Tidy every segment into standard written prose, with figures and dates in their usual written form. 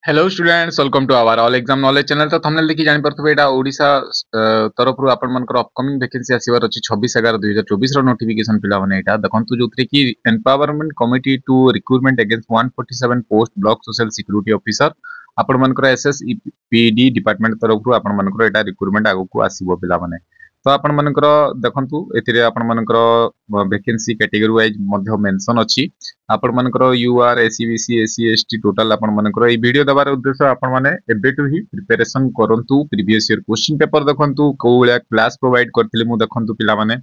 Hello students welcome to our all exam knowledge channel. तो thumbnail देखि जानि परथबे एटा ओडिशा तरफ रु आपन मनकर अपकमिंग वैकेंसी आसीबार अछि 26/11/2024 रो नोटिफिकेशन पिला माने एटा देखंतु जोथरे कि empowerment committee to recruitment against 147 post block social security officer आपन मनकर एसएसईपीडी डिपार्टमेंट तरफ रु आपन मनकर एटा रिक्रूटमेंट आगु को आसीबो पिला माने। तो आपण मनकर देखंतु एथिरे आपण मनकर वैकेंसी कैटेगरी वाइज मध्य मेंशन अछि। आपण मनकर UR SCBC SC ST total आपण मनकर ए वीडियो दबार उद्देश्य आपण माने एबेटू ही प्रिपरेशन करंतु प्रीवियस ईयर क्वेश्चन पेपर देखंतु को बळिया क्लास प्रोवाइड करथिले मु देखंतु पिला माने।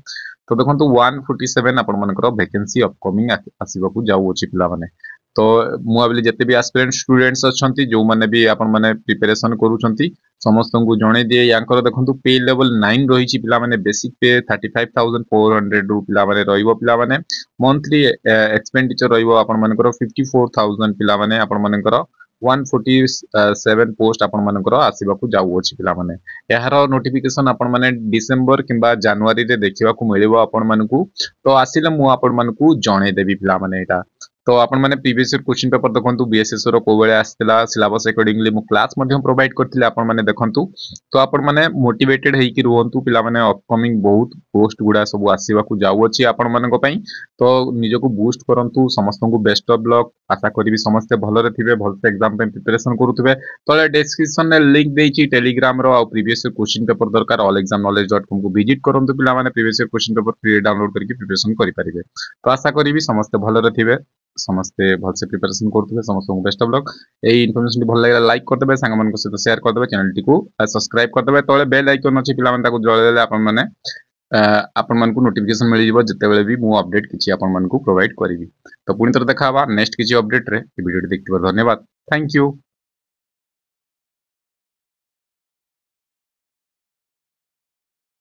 तो देखंतु 147 आपण मनकर वैकेंसी अपकमिंग आसीबा जाऊ अछि पिला माने। तो मु भाबिली जते भी एस्पिरेंट स्टूडेंट्स अछंती जो माने भी आपण माने प्रिपरेशन करूछंती समस्त को जणे दिए यांकर देखंतु पे लेवल 9 रही पिला माने बेसिक पे 35400 रु पिला माने रहिबो पिला माने। मंथली एक्सपेंडिचर रहिबो आपण मानकर 54000 पिला माने आपण मानकर 147 पोस्ट आपण मानकर आसीबा को जाऊ अछि पिला माने। यार नोटिफिकेशन आपण माने डिसेंबर किंबा जनवरी रे देखिबा को मिलिबो आपण मानकू। तो आसिले मु आपण मानकू जणे देबी पिला माने एटा। तो आपण माने प्रीवियस ईयर क्वेश्चन पेपर देखंतु बीएसएस रो को बेले आस्तिला सिलेबस अकॉर्डिंगली मु क्लास मध्यम प्रोवाइड करथिले आपण माने देखंतु। तो आपण माने मोटिवेटेड हेई कि रुहंतु पिला माने अपकमिंग बहुत पोस्ट गुडा सब आसीबा को जाऊ अछि आपण मानक पई। तो निजको बूस्ट करंतु समस्त को बेस्ट ऑफ लक आशा करी समस्त भलरे थिबे भल से एग्जाम पे प्रिपरेशन करूथबे। तले डिस्क्रिप्शन ने लिंक देइची टेलीग्राम रो आ प्रीवियस ईयर क्वेश्चन पेपर दरकार allexamknowledge.com को विजिट करंतु पिला माने previous year question paper free download करके प्रिपरेशन करि परिबे। तो आशा करी समस्त भलरे थिबे समस्ते भल से प्रिपरेशन करथबे समस्त को best of luck. AE information भल लागला लाइक करदेबे सांग मन को सहित शेयर करदेबे चैनल टी को सब्सक्राइब करदेबे। तले बेल आइकन अछि पिला माने ताको जळे देले आपन माने आपण मन को नोटिफिकेशन मिल जिवो जते बेले भी मु अपडेट किछि आपण मन को प्रोवाइड करिवि। तो पुनी तर देखा नेक्स्ट किछि अपडेट रे वीडियो देखिबार धन्यवाद। Thank you.